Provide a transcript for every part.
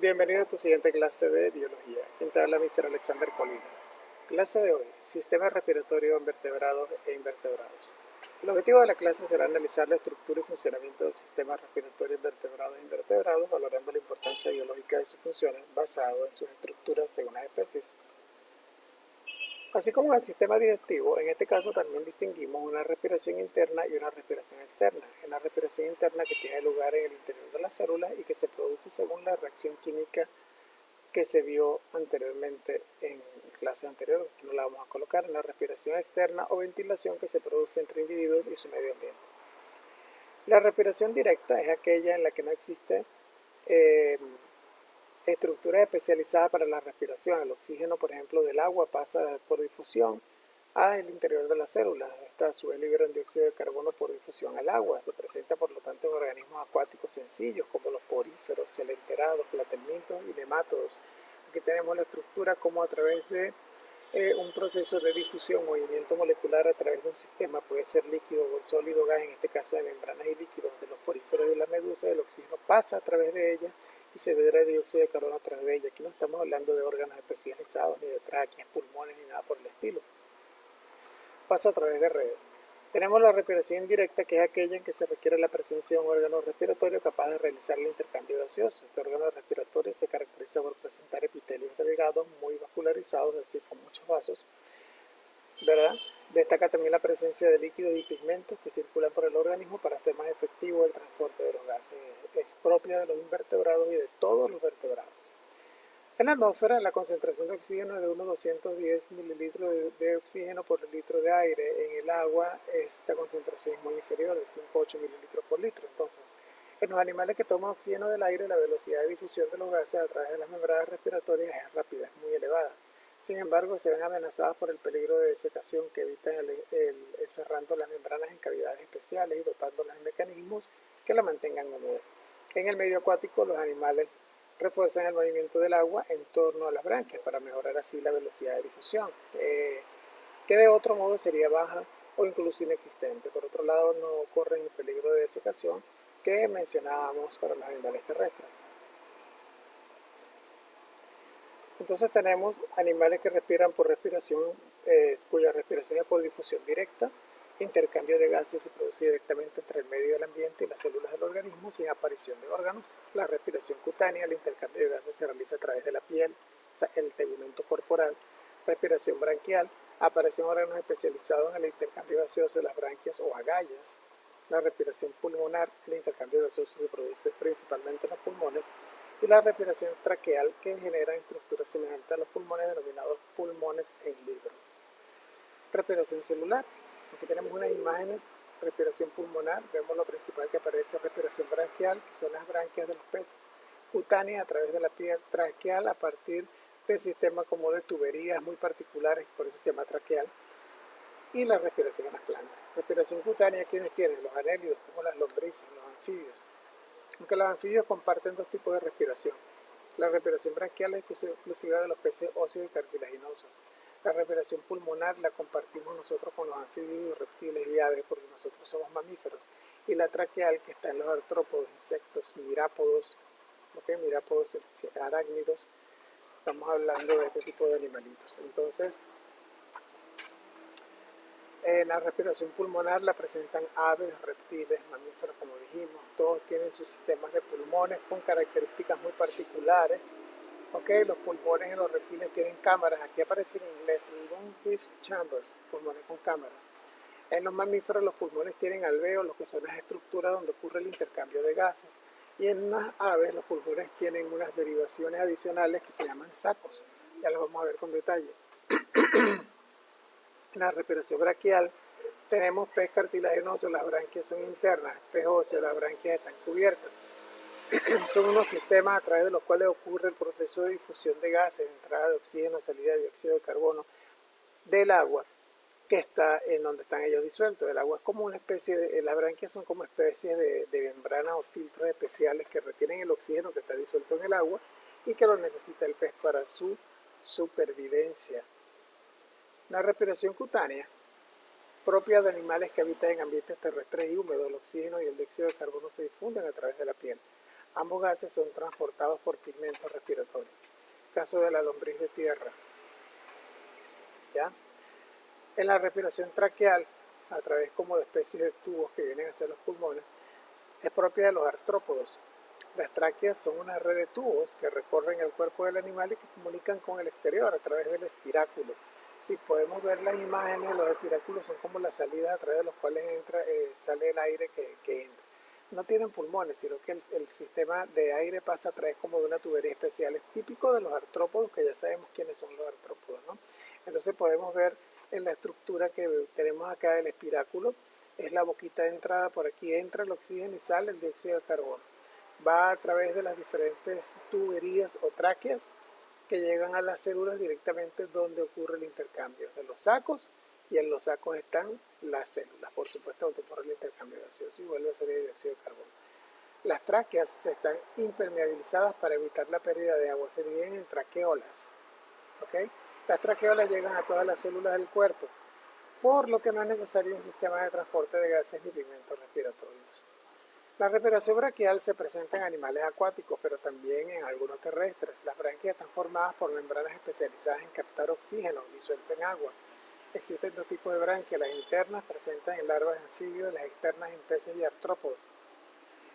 Bienvenido a tu siguiente clase de biología. Quien te habla, Mr. Alexander Colina. Clase de hoy: sistema respiratorio en vertebrados e invertebrados. El objetivo de la clase será analizar la estructura y funcionamiento del sistema respiratorio en vertebrados e invertebrados, valorando la importancia biológica de sus funciones basado en sus estructuras según las especies. Así como en el sistema digestivo, en este caso también distinguimos una respiración interna y una respiración externa. En la respiración interna, que tiene lugar en el interior de las células y que se produce según la reacción química que se vio anteriormente en clase anterior, aquí no la vamos a colocar. En la respiración externa o ventilación, que se produce entre individuos y su medio ambiente. La respiración directa es aquella en la que no existe estructura especializada para la respiración. El oxígeno, por ejemplo, del agua pasa por difusión al interior de las células. Esta a su vez libera dióxido de carbono por difusión al agua. Se presenta, por lo tanto, en organismos acuáticos sencillos como los poríferos, celenterados, platelmintos y nemátodos. Aquí tenemos la estructura como a través de un proceso de difusión, movimiento molecular a través de un sistema, puede ser líquido o sólido, gas, en este caso de membranas y líquidos de los poríferos y la medusa. El oxígeno pasa a través de ella y se libera dióxido de carbono a través de ella. Aquí no estamos hablando de órganos especializados, ni de tráqueas, pulmones, ni nada por el estilo. Pasa a través de redes. Tenemos la respiración indirecta, que es aquella en que se requiere la presencia de un órgano respiratorio capaz de realizar el intercambio gaseoso. Este órgano respiratorio se caracteriza por presentar epitelios delgados, muy vascularizados, es decir, con muchos vasos, ¿verdad? Destaca también la presencia de líquidos y pigmentos que circulan por el organismo para hacer más efectivo el transporte de los gases. Es propia de los invertebrados y de todos los vertebrados. En la atmósfera, la concentración de oxígeno es de unos 210 mililitros de oxígeno por litro de aire. En el agua, esta concentración es muy inferior, de 5,8 mililitros por litro. Entonces, en los animales que toman oxígeno del aire, la velocidad de difusión de los gases a través de las membranas respiratorias es rápida, es muy elevada. Sin embargo, se ven amenazadas por el peligro de desecación, que evitan encerrando las membranas en cavidades especiales y dotándolas de mecanismos que la mantengan húmedas. En el medio acuático, los animales refuerzan el movimiento del agua en torno a las branquias para mejorar así la velocidad de difusión, que de otro modo sería baja o incluso inexistente. Por otro lado, no corren el peligro de desecación que mencionábamos para los animales terrestres. Entonces tenemos animales que respiran por respiración, cuya respiración es por difusión directa. Intercambio de gases se produce directamente entre el medio del ambiente y las células del organismo sin aparición de órganos. La respiración cutánea, el intercambio de gases se realiza a través de la piel, o sea, el tegumento corporal. Respiración branquial, aparecen órganos especializados en el intercambio gaseoso de las branquias o agallas. La respiración pulmonar, el intercambio gaseoso se produce principalmente en los pulmones. Y la respiración traqueal, que genera estructuras semejantes a los pulmones, denominados pulmones en libro. Respiración celular. Aquí tenemos unas imágenes. Respiración pulmonar, vemos lo principal que aparece: respiración branquial, que son las branquias de los peces. Cutánea, a través de la piel. Traqueal, a partir del sistema como de tuberías muy particulares, por eso se llama traqueal. Y la respiración en las plantas. Respiración cutánea, ¿quiénes tienen? Los anélidos, como las lombrices, los anfibios. Aunque los anfibios comparten dos tipos de respiración. La respiración branquial es exclusiva de los peces óseos y cartilaginosos. La respiración pulmonar la compartimos nosotros con los anfibios, reptiles y aves, porque nosotros somos mamíferos. Y la traqueal, que está en los artrópodos, insectos, mirápodos, mirápodos, arácnidos. Estamos hablando de este tipo de animalitos. Entonces, la respiración pulmonar la presentan aves, reptiles, mamíferos, como dijimos. Todos tienen sus sistemas de pulmones con características muy particulares. Los pulmones en los reptiles tienen cámaras. Aquí aparece en inglés lung with chambers, pulmones con cámaras. En los mamíferos, los pulmones tienen alvéolos, que son las estructuras donde ocurre el intercambio de gases. Y en las aves, los pulmones tienen unas derivaciones adicionales que se llaman sacos. Ya los vamos a ver con detalle. En la respiración braquial tenemos pez cartilaginoso, las branquias son internas. Pez óseo, las branquias están cubiertas. Son unos sistemas a través de los cuales ocurre el proceso de difusión de gases, entrada de oxígeno, salida de dióxido de carbono del agua, que está en donde están ellos disueltos. El agua es como una especie de, las branquias son como especies de membranas o filtros especiales que retienen el oxígeno que está disuelto en el agua y que lo necesita el pez para su supervivencia. La respiración cutánea, propia de animales que habitan en ambientes terrestres y húmedos, el oxígeno y el dióxido de carbono se difunden a través de la piel. Ambos gases son transportados por pigmentos respiratorios. Caso de la lombriz de tierra. ¿Ya? En la respiración traqueal, a través como de especies de tubos que vienen hacia los pulmones, es propia de los artrópodos. Las tráqueas son una red de tubos que recorren el cuerpo del animal y que comunican con el exterior a través del espiráculo. Si podemos ver las imágenes, los espiráculos son como las salidas a través de los cuales sale el aire que entra. No tienen pulmones, sino que el sistema de aire pasa a través como de una tubería especial. Es típico de los artrópodos, que ya sabemos quiénes son los artrópodos, ¿no? Entonces podemos ver en la estructura que tenemos acá del espiráculo, es la boquita de entrada, por aquí entra el oxígeno y sale el dióxido de carbono. Va a través de las diferentes tuberías o tráqueas que llegan a las células directamente donde ocurre el intercambio de los sacos, y en los sacos están las células, por supuesto, donde ocurre el intercambio gaseoso y vuelve a salir el dióxido de carbono. Las tráqueas están impermeabilizadas para evitar la pérdida de agua, se dividen en traqueolas. ¿Okay? Las traqueolas llegan a todas las células del cuerpo, por lo que no es necesario un sistema de transporte de gases ni pigmentos respiratorios. La respiración braquial se presenta en animales acuáticos, pero también en algunos terrestres. Las branquias están formadas por membranas especializadas en captar oxígeno disuelto en agua. Existen dos tipos de branquias, las internas presentes en larvas de anfibios y las externas en peces y artrópodos.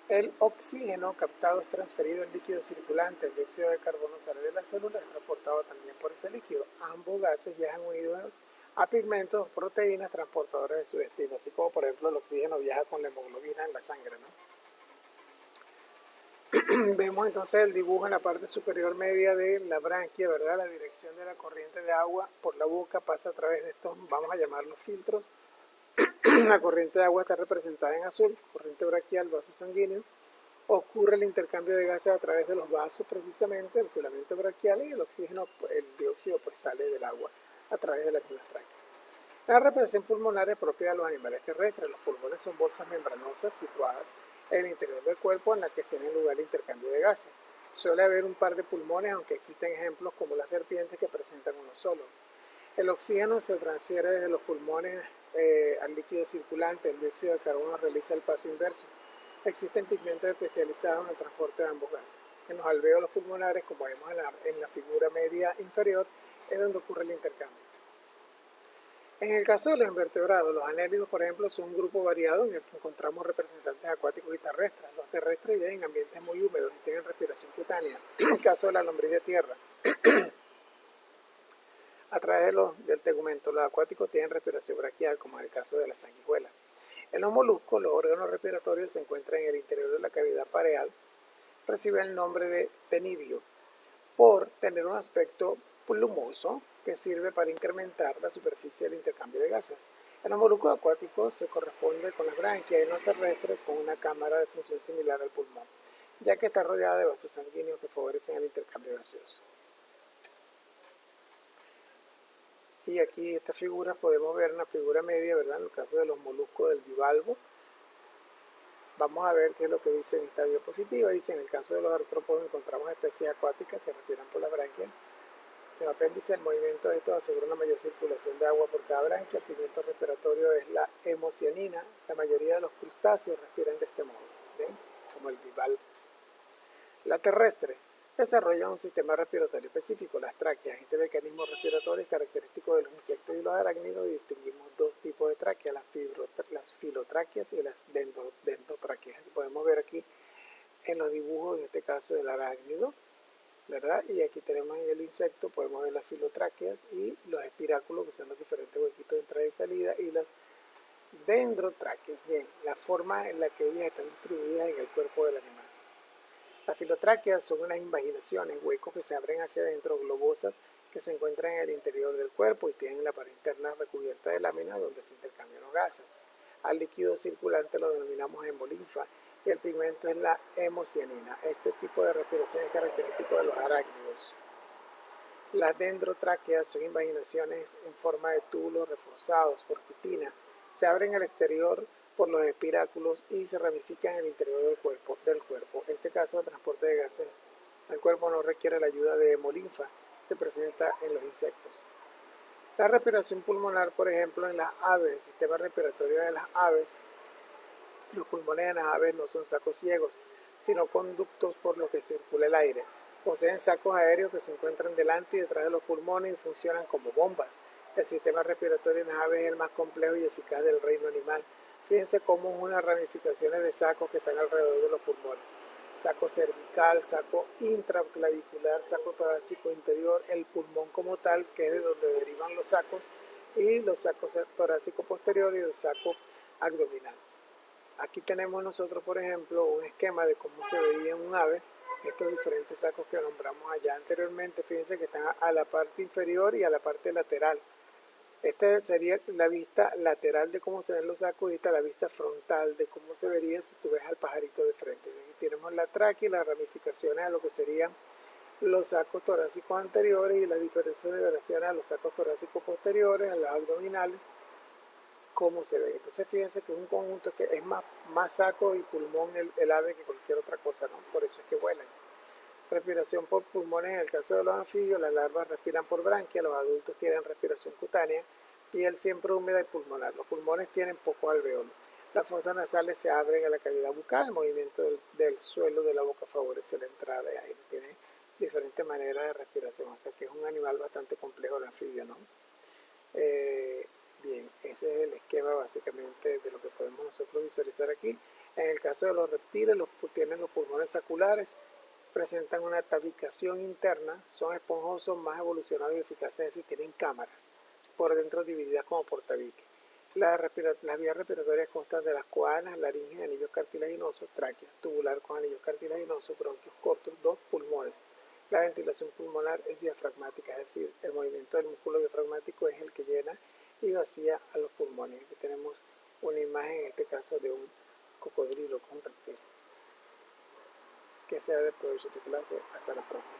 El oxígeno captado es transferido en líquido circulante, el dióxido de carbono sale de las células y es transportado también por ese líquido. Ambos gases viajan unidos a pigmentos o proteínas transportadores de su destino, así como por ejemplo el oxígeno viaja con la hemoglobina en la sangre, ¿no? Vemos entonces el dibujo en la parte superior media de la branquia, ¿verdad? La dirección de la corriente de agua por la boca pasa a través de estos, vamos a llamarlos filtros. La corriente de agua está representada en azul, corriente braquial, vaso sanguíneo. Ocurre el intercambio de gases a través de los vasos, precisamente, el filamento braquial, y el oxígeno, el dióxido, pues sale del agua a través de las mismas tráqueas. La respiración pulmonar es propia de los animales terrestres. Los pulmones son bolsas membranosas situadas en el interior del cuerpo en las que tiene lugar el intercambio de gases. Suele haber un par de pulmones, aunque existen ejemplos como las serpientes que presentan uno solo. El oxígeno se transfiere desde los pulmones al líquido circulante. El dióxido de carbono realiza el paso inverso. Existen pigmentos especializados en el transporte de ambos gases. En los alvéolos pulmonares, como vemos en la figura media inferior, es donde ocurre el intercambio. En el caso de los invertebrados, los anélidos, por ejemplo, son un grupo variado en el que encontramos representantes acuáticos y terrestres. Los terrestres viven en ambientes muy húmedos y tienen respiración cutánea. En el caso de la lombriz de tierra, a través del tegumento, los acuáticos tienen respiración braquial, como en el caso de la sanguijuela. En los moluscos, los órganos respiratorios se encuentran en el interior de la cavidad pareal. Reciben el nombre de penidio por tener un aspecto plumoso que sirve para incrementar la superficie del intercambio de gases. En los moluscos acuáticos se corresponde con las branquias y en los terrestres con una cámara de función similar al pulmón, ya que está rodeada de vasos sanguíneos que favorecen el intercambio gaseoso. Y aquí esta figura podemos ver una figura media, ¿verdad? En el caso de los moluscos del bivalvo. Vamos a ver qué es lo que dice en esta diapositiva. Dice, en el caso de los artrópodos encontramos especies acuáticas que respiran por las branquias. En el apéndice, el movimiento de estos asegura una mayor circulación de agua por cada branquia. El pigmento respiratorio es la hemocianina. La mayoría de los crustáceos respiran de este modo, ¿ven? Como el bivalvo. La terrestre desarrolla un sistema respiratorio específico, las tráqueas. Este mecanismo respiratorio es característico de los insectos y los arácnidos, y distinguimos dos tipos de tráqueas, las filotráqueas y las dendrotráqueas. Podemos ver aquí en los dibujos, en este caso del arácnido, ¿verdad? Y aquí tenemos en el insecto, podemos ver las filotráqueas y los espiráculos, que son los diferentes huequitos de entrada y salida, y las dendrotráqueas. Bien, la forma en la que ellas están distribuidas en el cuerpo del animal. Las filotráqueas son unas invaginaciones, huecos que se abren hacia adentro, globosas, que se encuentran en el interior del cuerpo y tienen la pared interna recubierta de láminas donde se intercambian los gases. Al líquido circulante lo denominamos hemolinfa y el pigmento es la hemocianina. Este tipo de respiración es característico de los arácnidos. Las dendrotráqueas son invaginaciones en forma de túbulos reforzados por quitina. Se abren al exterior por los espiráculos y se ramifican en el interior del cuerpo. En este caso, el transporte de gases al cuerpo no requiere la ayuda de hemolinfa, se presenta en los insectos. La respiración pulmonar, por ejemplo, en las aves, el sistema respiratorio de las aves, los pulmones de las aves no son sacos ciegos, sino conductos por los que circula el aire. Poseen sacos aéreos que se encuentran delante y detrás de los pulmones y funcionan como bombas. El sistema respiratorio en las aves es el más complejo y eficaz del reino animal. Fíjense cómo unas ramificaciones de sacos que están alrededor de los pulmones. Saco cervical, saco intraclavicular, saco torácico interior, el pulmón como tal, que es de donde derivan los sacos, y los sacos torácico posterior y el saco abdominal. Aquí tenemos nosotros, por ejemplo, un esquema de cómo se veía en un ave estos diferentes sacos que nombramos allá anteriormente. Fíjense que están a la parte inferior y a la parte lateral. Esta sería la vista lateral de cómo se ven los sacos y esta la vista frontal de cómo se vería si tú ves al pajarito de frente. Aquí tenemos la tráquea y las ramificaciones a lo que serían los sacos torácicos anteriores y las diferentes relaciones a los sacos torácicos posteriores, a los abdominales, cómo se ve. Entonces fíjense que es un conjunto que es más saco y pulmón el ave que cualquier otra cosa, ¿no? Por eso es que vuelan. Respiración por pulmones. En el caso de los anfibios, las larvas respiran por branquia, los adultos tienen respiración cutánea, piel siempre húmeda y pulmonar. Los pulmones tienen pocos alveolos. Las fosas nasales se abren a la cavidad bucal, el movimiento del suelo de la boca favorece la entrada de aire. Tiene diferentes maneras de respiración, o sea que es un animal bastante complejo el anfibio, ¿no? Bien, ese es el esquema básicamente de lo que podemos nosotros visualizar aquí. En el caso de los reptiles, tienen los pulmones saculares, presentan una tabicación interna, son esponjosos, más evolucionados y eficaces, es decir, tienen cámaras por dentro divididas como por tabique. Las vías respiratorias constan de las coanas, laringe, anillos cartilaginosos, tráquea, tubular con anillos cartilaginosos, bronquios cortos, dos pulmones. La ventilación pulmonar es diafragmática, es decir, el movimiento del músculo diafragmático es el que llena y vacía a los pulmones. Aquí tenemos una imagen, en este caso, de un cocodrilo con reptil. Que sea de provecho tu clase. Hasta la próxima.